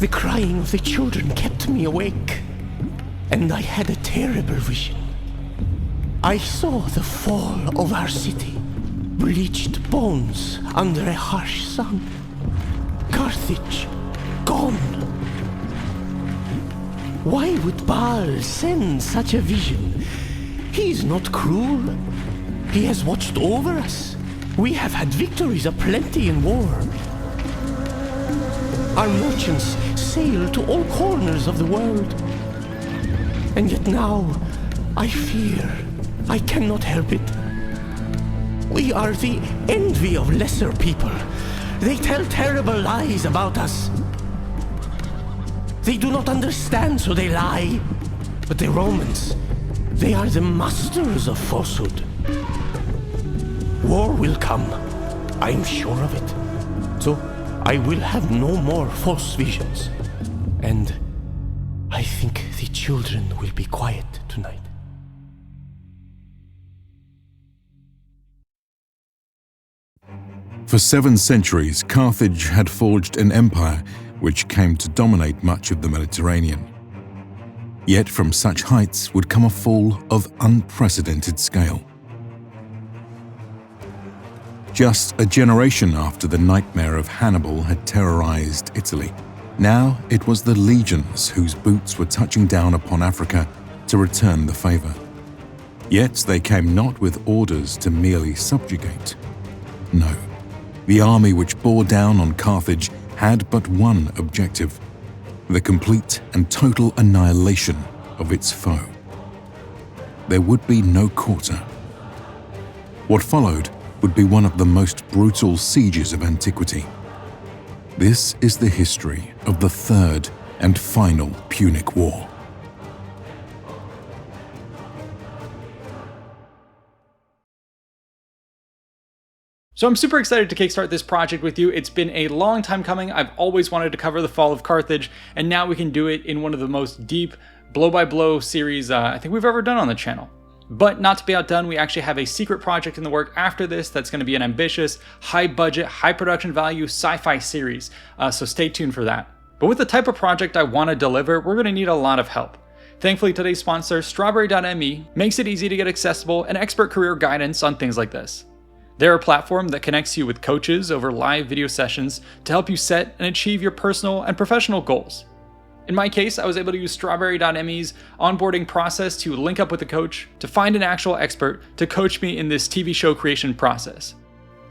The crying of the children kept me awake, and I had a terrible vision. I saw the fall of our city, bleached bones under a harsh sun. Carthage, gone. Why would Baal send such a vision? He is not cruel. He has watched over us. We have had victories aplenty in war. Our merchants sail to all corners of the world. And yet now, I fear I cannot help it. We are the envy of lesser people. They tell terrible lies about us. They do not understand, so they lie. But the Romans, they are the masters of falsehood. War will come, I'm sure of it. So I will have no more false visions. And I think the children will be quiet tonight. For 7 centuries, Carthage had forged an empire which came to dominate much of the Mediterranean. Yet from such heights would come a fall of unprecedented scale. Just a generation after the nightmare of Hannibal had terrorized Italy, now it was the legions whose boots were touching down upon Africa to return the favor. Yet they came not with orders to merely subjugate. No, the army which bore down on Carthage had but one objective: the complete and total annihilation of its foe. There would be no quarter. What followed would be one of the most brutal sieges of antiquity. This is the history of the third and final Punic War. So I'm super excited to kickstart this project with you. It's been a long time coming. I've always wanted to cover the fall of Carthage, and now we can do it in one of the most deep blow-by-blow series I think we've ever done on the channel. But not to be outdone, we actually have a secret project in the work after this that's going to be an ambitious, high-budget, high-production value sci-fi series, so stay tuned for that. But with the type of project I want to deliver, we're going to need a lot of help. Thankfully, today's sponsor, Strawberry.me, makes it easy to get accessible and expert career guidance on things like this. They're a platform that connects you with coaches over live video sessions to help you set and achieve your personal and professional goals. In my case, I was able to use Strawberry.me's onboarding process to link up with a coach, to find an actual expert to coach me in this TV show creation process.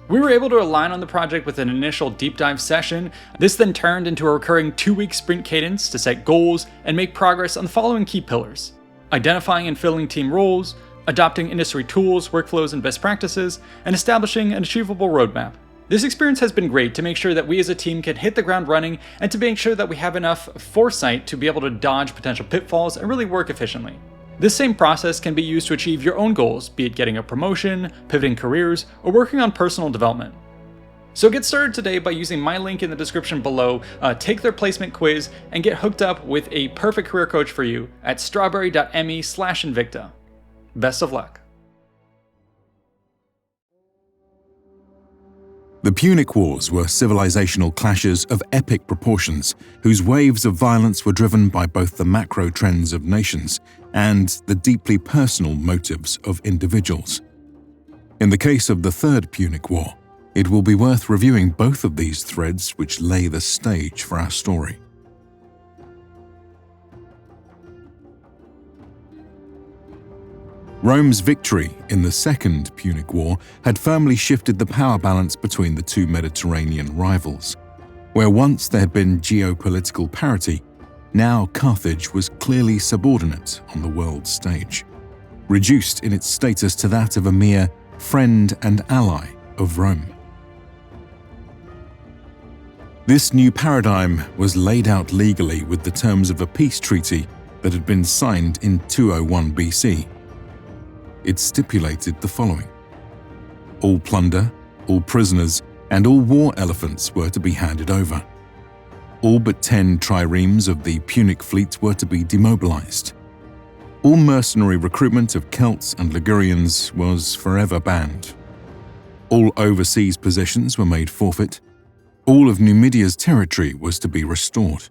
We were able to align on the project with an initial deep dive session. This then turned into a recurring 2-week sprint cadence to set goals and make progress on the following key pillars: identifying and filling team roles, adopting industry tools, workflows, and best practices, and establishing an achievable roadmap. This experience has been great to make sure that we as a team can hit the ground running and to make sure that we have enough foresight to be able to dodge potential pitfalls and really work efficiently. This same process can be used to achieve your own goals, be it getting a promotion, pivoting careers, or working on personal development. So get started today by using my link in the description below, take their placement quiz, and get hooked up with a perfect career coach for you at strawberry.me/Invicta. Best of luck. The Punic Wars were civilizational clashes of epic proportions, whose waves of violence were driven by both the macro trends of nations and the deeply personal motives of individuals. In the case of the Third Punic War, it will be worth reviewing both of these threads which lay the stage for our story. Rome's victory in the Second Punic War had firmly shifted the power balance between the two Mediterranean rivals. Where once there had been geopolitical parity, now Carthage was clearly subordinate on the world stage, reduced in its status to that of a mere friend and ally of Rome. This new paradigm was laid out legally with the terms of a peace treaty that had been signed in 201 BC. It stipulated the following: all plunder, all prisoners, and all war elephants were to be handed over. All but 10 triremes of the Punic fleet were to be demobilized. All mercenary recruitment of Celts and Ligurians was forever banned. All overseas possessions were made forfeit. All of Numidia's territory was to be restored.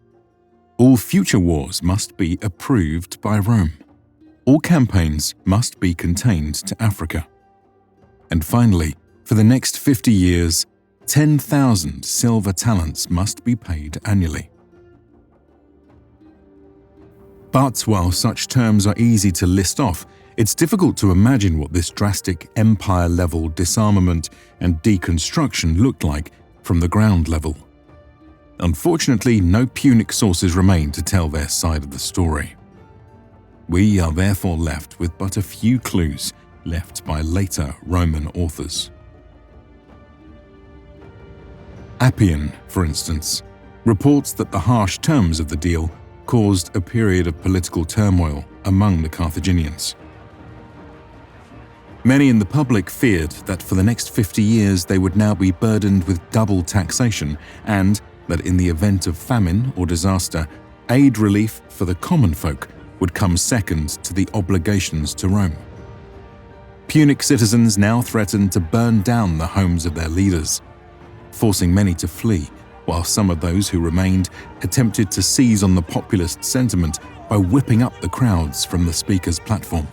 All future wars must be approved by Rome. All campaigns must be contained to Africa. And finally, for the next 50 years, 10,000 silver talents must be paid annually. But while such terms are easy to list off, it's difficult to imagine what this drastic empire-level disarmament and deconstruction looked like from the ground level. Unfortunately, no Punic sources remain to tell their side of the story. We are therefore left with but a few clues left by later Roman authors. Appian, for instance, reports that the harsh terms of the deal caused a period of political turmoil among the Carthaginians. Many in the public feared that for the next 50 years they would now be burdened with double taxation and that in the event of famine or disaster, aid relief for the common folk would come second to the obligations to Rome. Punic citizens now threatened to burn down the homes of their leaders, forcing many to flee, while some of those who remained attempted to seize on the populist sentiment by whipping up the crowds from the speaker's platform.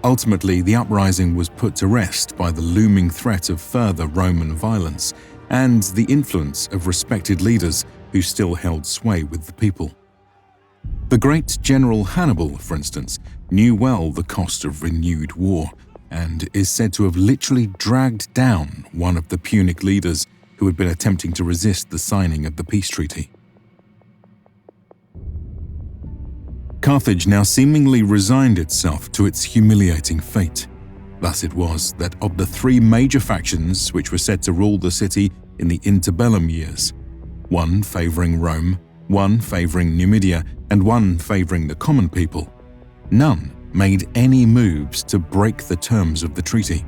Ultimately, the uprising was put to rest by the looming threat of further Roman violence and the influence of respected leaders who still held sway with the people. The great General Hannibal, for instance, knew well the cost of renewed war and is said to have literally dragged down one of the Punic leaders who had been attempting to resist the signing of the peace treaty. Carthage now seemingly resigned itself to its humiliating fate. Thus it was that of the three major factions which were said to rule the city in the interbellum years, one favouring Rome, one favouring Numidia, and one favouring the common people, none made any moves to break the terms of the treaty.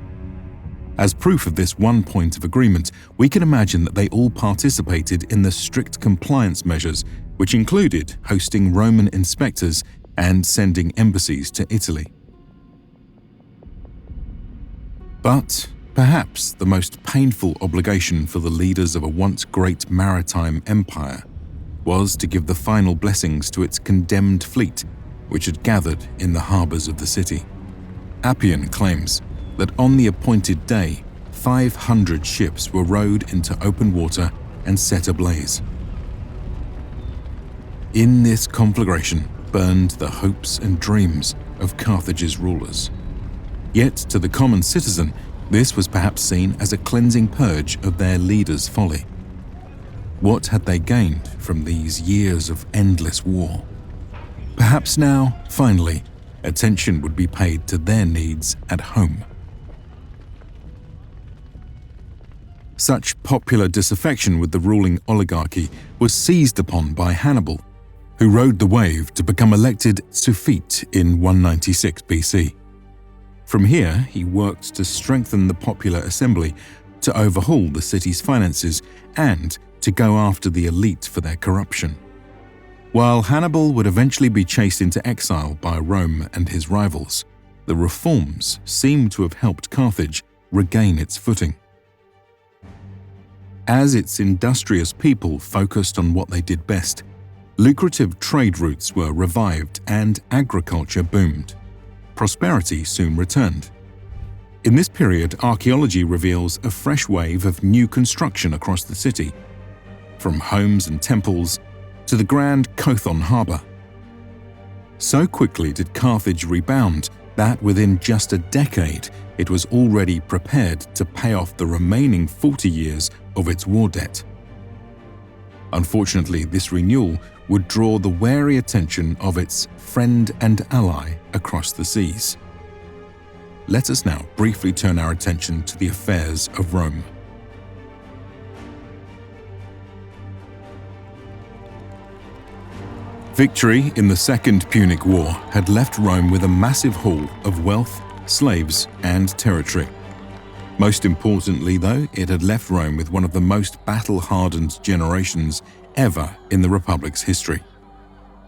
As proof of this one point of agreement, we can imagine that they all participated in the strict compliance measures, which included hosting Roman inspectors and sending embassies to Italy. But perhaps the most painful obligation for the leaders of a once great maritime empire was to give the final blessings to its condemned fleet, which had gathered in the harbours of the city. Appian claims that on the appointed day, 500 ships were rowed into open water and set ablaze. In this conflagration burned the hopes and dreams of Carthage's rulers. Yet to the common citizen, this was perhaps seen as a cleansing purge of their leaders' folly. What had they gained from these years of endless war? Perhaps now, finally, attention would be paid to their needs at home. Such popular disaffection with the ruling oligarchy was seized upon by Hannibal, who rode the wave to become elected suffete in 196 BC. From here, he worked to strengthen the popular assembly, to overhaul the city's finances, and to go after the elite for their corruption. While Hannibal would eventually be chased into exile by Rome and his rivals, the reforms seem to have helped Carthage regain its footing. As its industrious people focused on what they did best, lucrative trade routes were revived and agriculture boomed. Prosperity soon returned. In this period, archaeology reveals a fresh wave of new construction across the city, from homes and temples to the grand Kothon harbour. So quickly did Carthage rebound that within just a decade it was already prepared to pay off the remaining 40 years of its war debt. Unfortunately, this renewal would draw the wary attention of its friend and ally across the seas. Let us now briefly turn our attention to the affairs of Rome. Victory in the Second Punic War had left Rome with a massive haul of wealth, slaves, and territory. Most importantly, though, it had left Rome with one of the most battle-hardened generations ever in the Republic's history.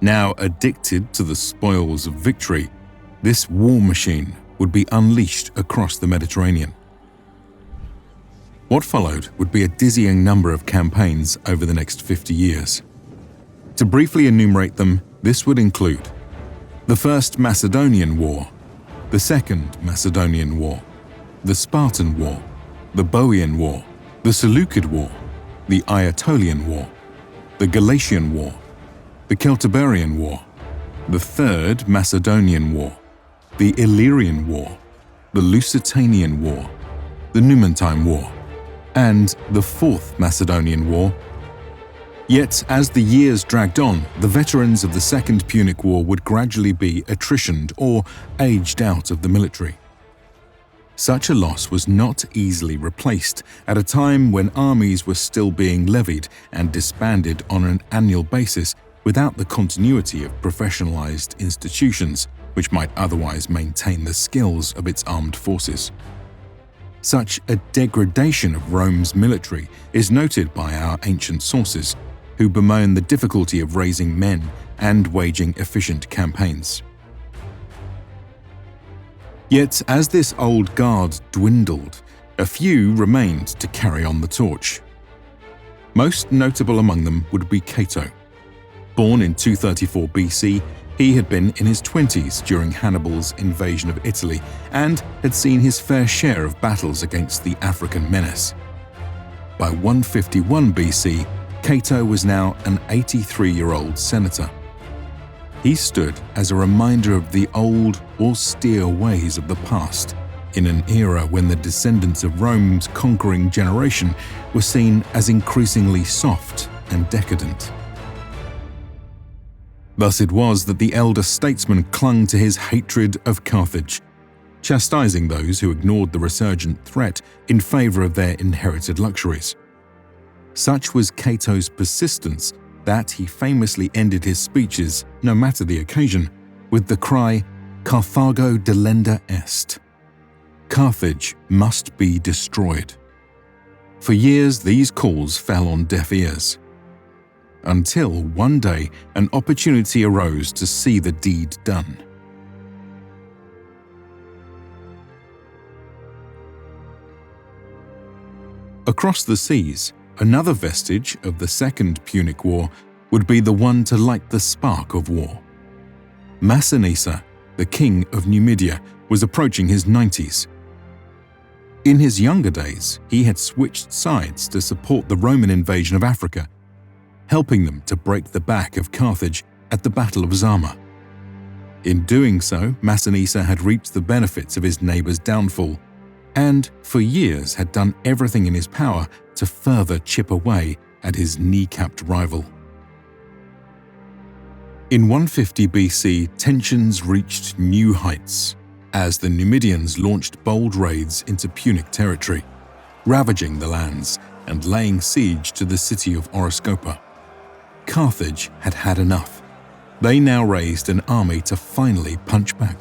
Now addicted to the spoils of victory, this war machine would be unleashed across the Mediterranean. What followed would be a dizzying number of campaigns over the next 50 years. To briefly enumerate them, this would include the First Macedonian War, the Second Macedonian War, the Spartan War, the Boeotian War, the Seleucid War, the Aetolian War, the Galatian War, the Celtiberian War, the Third Macedonian War, the Illyrian War, the Lusitanian War, the Numidian War, and the Fourth Macedonian War. Yet, as the years dragged on, the veterans of the Second Punic War would gradually be attritioned or aged out of the military. Such a loss was not easily replaced at a time when armies were still being levied and disbanded on an annual basis without the continuity of professionalized institutions which might otherwise maintain the skills of its armed forces. Such a degradation of Rome's military is noted by our ancient sources, who bemoan the difficulty of raising men and waging efficient campaigns. Yet, as this old guard dwindled, a few remained to carry on the torch. Most notable among them would be Cato. Born in 234 BC, he had been in his 20s during Hannibal's invasion of Italy and had seen his fair share of battles against the African menace. By 151 BC, Cato was now an 83-year-old senator. He stood as a reminder of the old, austere ways of the past, in an era when the descendants of Rome's conquering generation were seen as increasingly soft and decadent. Thus it was that the elder statesman clung to his hatred of Carthage, chastising those who ignored the resurgent threat in favor of their inherited luxuries. Such was Cato's persistence that he famously ended his speeches, no matter the occasion, with the cry, "Carthago delenda est." Carthage must be destroyed. For years these calls fell on deaf ears, until one day an opportunity arose to see the deed done. Across the seas, another vestige of the Second Punic War would be the one to light the spark of war. Massinissa, the king of Numidia, was approaching his 90s. In his younger days, he had switched sides to support the Roman invasion of Africa, helping them to break the back of Carthage at the Battle of Zama. In doing so, Massinissa had reaped the benefits of his neighbor's downfall, and for years had done everything in his power to further chip away at his kneecapped rival. In 150 BC, tensions reached new heights as the Numidians launched bold raids into Punic territory, ravaging the lands and laying siege to the city of Oroscopa. Carthage had had enough. They now raised an army to finally punch back.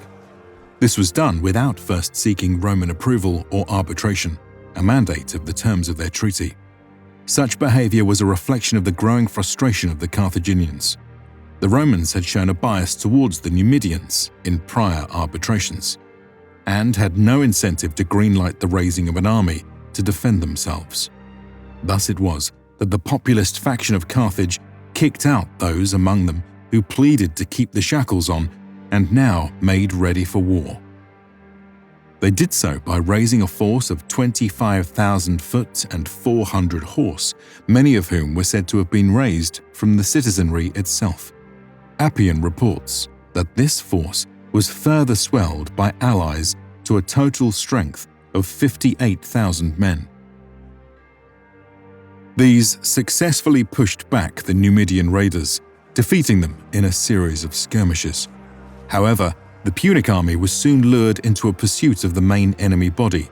This was done without first seeking Roman approval or arbitration, a mandate of the terms of their treaty. Such behavior was a reflection of the growing frustration of the Carthaginians. The Romans had shown a bias towards the Numidians in prior arbitrations, and had no incentive to greenlight the raising of an army to defend themselves. Thus it was that the populist faction of Carthage kicked out those among them who pleaded to keep the shackles on and now made ready for war. They did so by raising a force of 25,000 foot and 400 horse, many of whom were said to have been raised from the citizenry itself. Appian reports that this force was further swelled by allies to a total strength of 58,000 men. These successfully pushed back the Numidian raiders, defeating them in a series of skirmishes. However, the Punic army was soon lured into a pursuit of the main enemy body,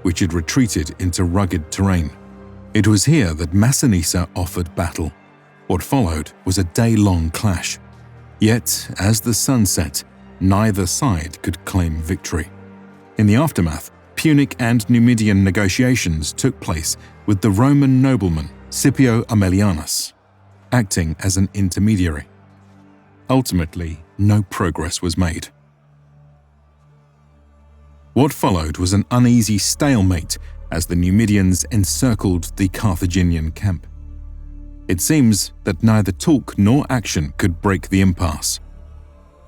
which had retreated into rugged terrain. It was here that Massinissa offered battle. What followed was a day-long clash. Yet, as the sun set, neither side could claim victory. In the aftermath, Punic and Numidian negotiations took place with the Roman nobleman Scipio Aemilianus acting as an intermediary. Ultimately, no progress was made. What followed was an uneasy stalemate as the Numidians encircled the Carthaginian camp. It seems that neither talk nor action could break the impasse.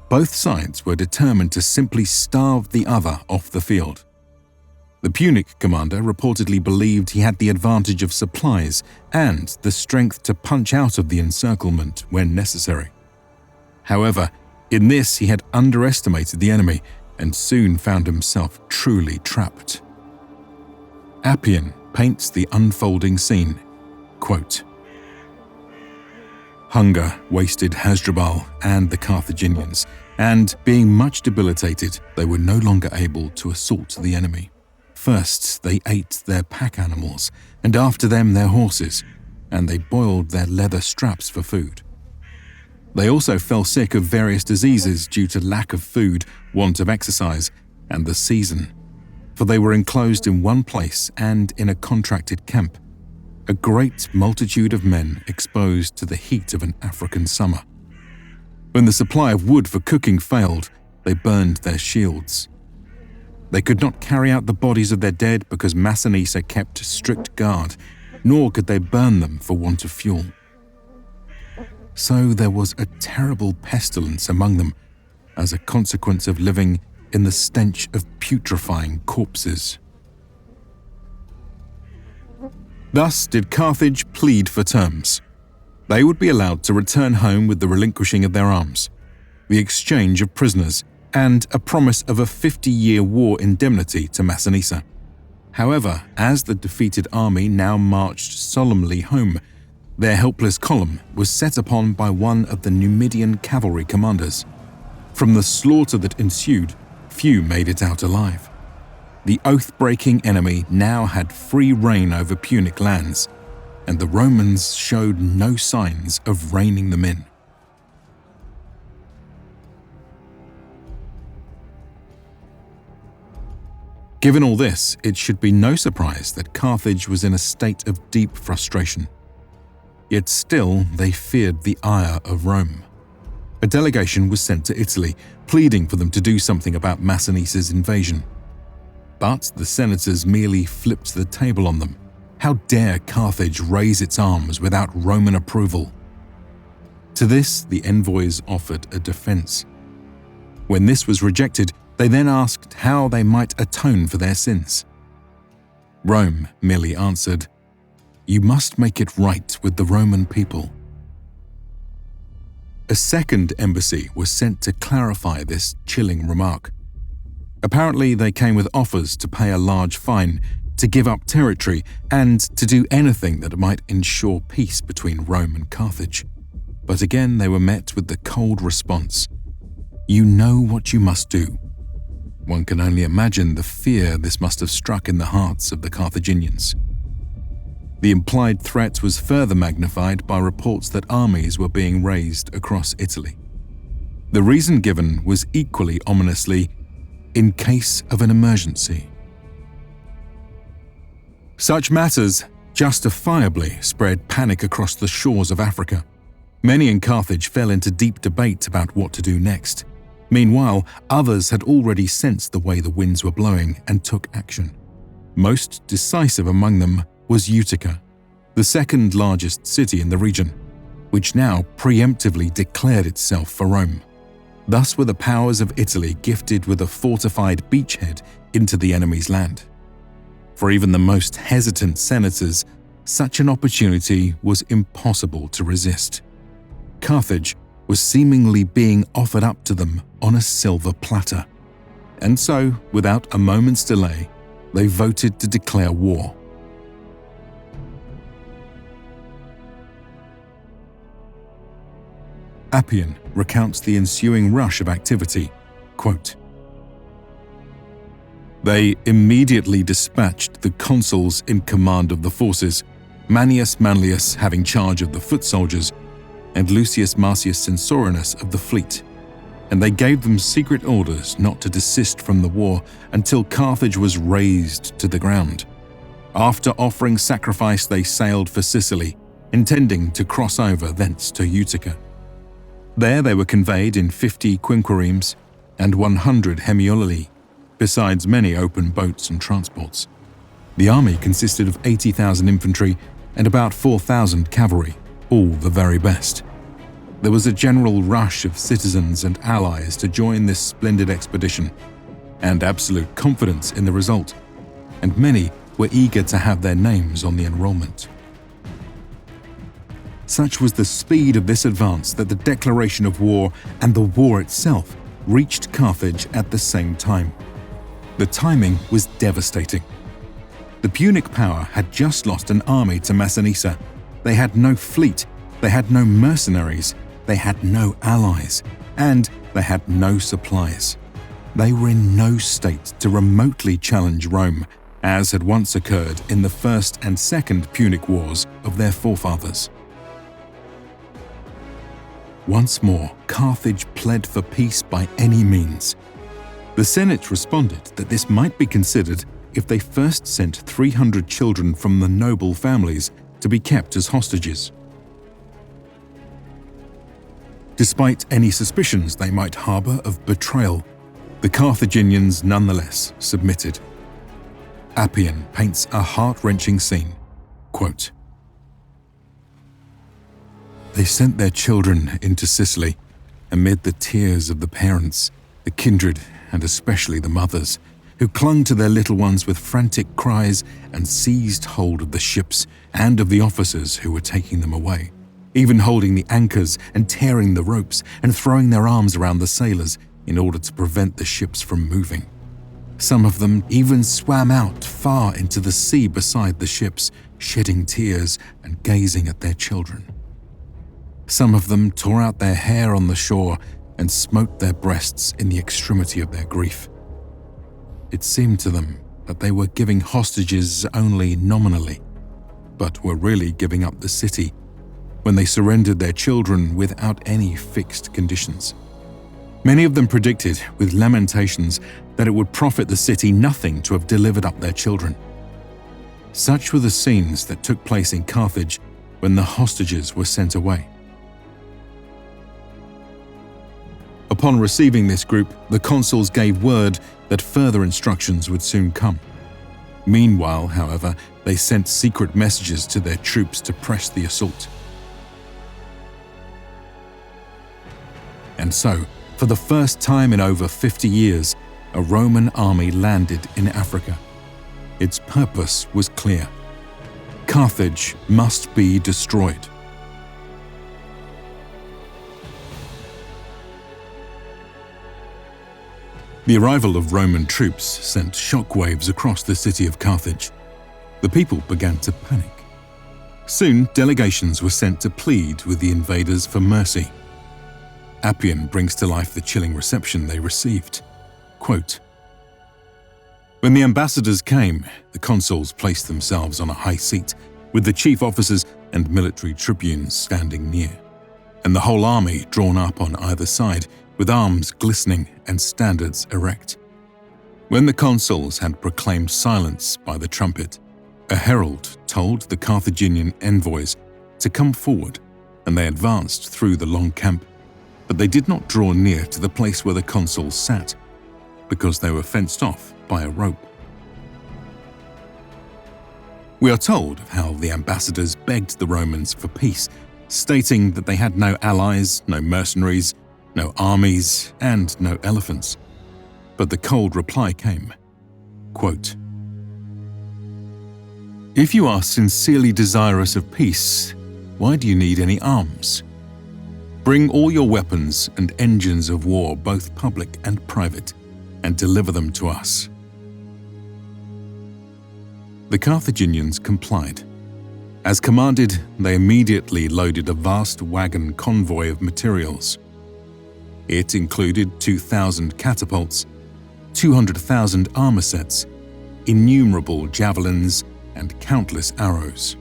Both sides were determined to simply starve the other off the field. The Punic commander reportedly believed he had the advantage of supplies and the strength to punch out of the encirclement when necessary. However, in this he had underestimated the enemy and soon found himself truly trapped. Appian paints the unfolding scene. Quote, "Hunger wasted Hasdrubal and the Carthaginians, and being much debilitated, they were no longer able to assault the enemy. First, they ate their pack animals, and after them their horses, and they boiled their leather straps for food. They also fell sick of various diseases due to lack of food, want of exercise, and the season, for they were enclosed in one place and in a contracted camp, a great multitude of men exposed to the heat of an African summer. When the supply of wood for cooking failed, they burned their shields. They could not carry out the bodies of their dead because Massinissa kept strict guard, nor could they burn them for want of fuel. So there was a terrible pestilence among them as a consequence of living in the stench of putrefying corpses." Thus did Carthage plead for terms. They would be allowed to return home with the relinquishing of their arms, the exchange of prisoners, and a promise of a 50-year war indemnity to Massinissa. However, as the defeated army now marched solemnly home, their helpless column was set upon by one of the Numidian cavalry commanders. From the slaughter that ensued, few made it out alive. The oath-breaking enemy now had free reign over Punic lands, and the Romans showed no signs of reining them in. Given all this, it should be no surprise that Carthage was in a state of deep frustration. Yet still they feared the ire of Rome. A delegation was sent to Italy, pleading for them to do something about Massinissa's invasion. But the senators merely flipped the table on them. How dare Carthage raise its arms without Roman approval? To this, the envoys offered a defense. When this was rejected, they then asked how they might atone for their sins. Rome merely answered, "You must make it right with the Roman people." A second embassy was sent to clarify this chilling remark. Apparently, they came with offers to pay a large fine, to give up territory, and to do anything that might ensure peace between Rome and Carthage. But again, they were met with the cold response, "You know what you must do." One can only imagine the fear this must have struck in the hearts of the Carthaginians. The implied threat was further magnified by reports that armies were being raised across Italy. The reason given was equally ominously, "in case of an emergency." Such matters justifiably spread panic across the shores of Africa. Many in Carthage fell into deep debate about what to do next. Meanwhile, others had already sensed the way the winds were blowing and took action. Most decisive among them was Utica, the second largest city in the region, which now preemptively declared itself for Rome. Thus were the powers of Italy gifted with a fortified beachhead into the enemy's land. For even the most hesitant senators, such an opportunity was impossible to resist. Carthage was seemingly being offered up to them on a silver platter. And so, without a moment's delay, they voted to declare war. Appian recounts the ensuing rush of activity, quote, "They immediately dispatched the consuls in command of the forces, Manius Manlius having charge of the foot soldiers, and Lucius Marcius Censorinus of the fleet, and they gave them secret orders not to desist from the war until Carthage was razed to the ground. After offering sacrifice, they sailed for Sicily, intending to cross over thence to Utica. There they were conveyed in 50 quinquiremes and 100 hemiololi, besides many open boats and transports. The army consisted of 80,000 infantry and about 4,000 cavalry, all the very best. There was a general rush of citizens and allies to join this splendid expedition, and absolute confidence in the result, and many were eager to have their names on the enrollment. Such was the speed of this advance that the declaration of war and the war itself reached Carthage at the same time. The timing was devastating. The Punic power had just lost an army to Massinissa. They had no fleet, they had no mercenaries, they had no allies, and they had no supplies. They were in no state to remotely challenge Rome, as had once occurred in the First and Second Punic Wars of their forefathers. Once more, Carthage pled for peace by any means. The Senate responded that this might be considered if they first sent 300 children from the noble families to be kept as hostages. Despite any suspicions they might harbor of betrayal, the Carthaginians nonetheless submitted. Appian paints a heart-wrenching scene. Quote, "They sent their children into Sicily amid the tears of the parents, the kindred, and especially the mothers, who clung to their little ones with frantic cries and seized hold of the ships and of the officers who were taking them away, even holding the anchors and tearing the ropes and throwing their arms around the sailors in order to prevent the ships from moving. Some of them even swam out far into the sea beside the ships, shedding tears and gazing at their children. Some of them tore out their hair on the shore and smote their breasts in the extremity of their grief. It seemed to them that they were giving hostages only nominally, but were really giving up the city when they surrendered their children without any fixed conditions. Many of them predicted with lamentations that it would profit the city nothing to have delivered up their children. Such were the scenes that took place in Carthage when the hostages were sent away. Upon receiving this group, the consuls gave word that further instructions would soon come. Meanwhile, however, they sent secret messages to their troops to press the assault. And so, for the first time in over 50 years, a Roman army landed in Africa. Its purpose was clear. Carthage must be destroyed. The arrival of Roman troops sent shockwaves across the city of Carthage. The people began to panic. Soon, delegations were sent to plead with the invaders for mercy. Appian brings to life the chilling reception they received. Quote, "When the ambassadors came, the consuls placed themselves on a high seat, with the chief officers and military tribunes standing near, and the whole army drawn up on either side, with arms glistening and standards erect. When the consuls had proclaimed silence by the trumpet, a herald told the Carthaginian envoys to come forward, and they advanced through the long camp, but they did not draw near to the place where the consuls sat, because they were fenced off by a rope." We are told of how the ambassadors begged the Romans for peace, stating that they had no allies, no mercenaries, no armies, and no elephants. But the cold reply came. Quote, "If you are sincerely desirous of peace, why do you need any arms? Bring all your weapons and engines of war, both public and private, and deliver them to us." The Carthaginians complied. As commanded, they immediately loaded a vast wagon convoy of materials. It included 2,000 catapults, 200,000 armor sets, innumerable javelins, and countless arrows.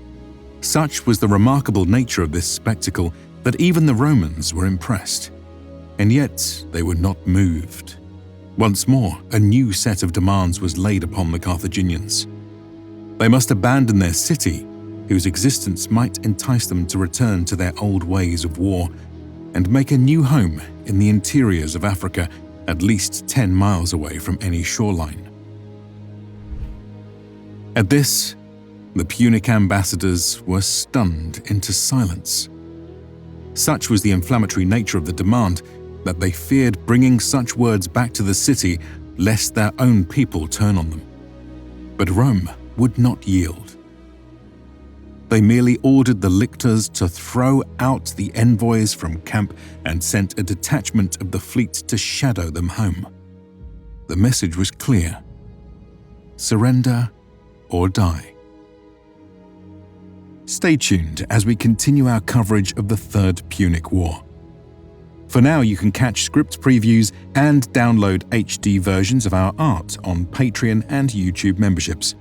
Such was the remarkable nature of this spectacle that even the Romans were impressed. And yet they were not moved. Once more, a new set of demands was laid upon the Carthaginians. They must abandon their city, whose existence might entice them to return to their old ways of war, and make a new home in the interiors of Africa, at least 10 miles away from any shoreline. At this, the Punic ambassadors were stunned into silence. Such was the inflammatory nature of the demand that they feared bringing such words back to the city lest their own people turn on them. But Rome would not yield. They merely ordered the lictors to throw out the envoys from camp and sent a detachment of the fleet to shadow them home. The message was clear: surrender or die. Stay tuned as we continue our coverage of the Third Punic War. For now, you can catch script previews and download HD versions of our art on Patreon and YouTube memberships.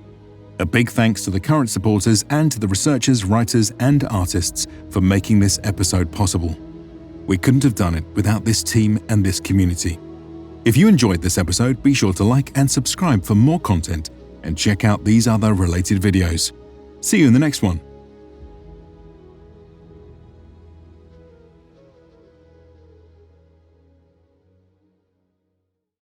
A big thanks to the current supporters and to the researchers, writers, and artists for making this episode possible. We couldn't have done it without this team and this community. If you enjoyed this episode, be sure to like and subscribe for more content and check out these other related videos. See you in the next one.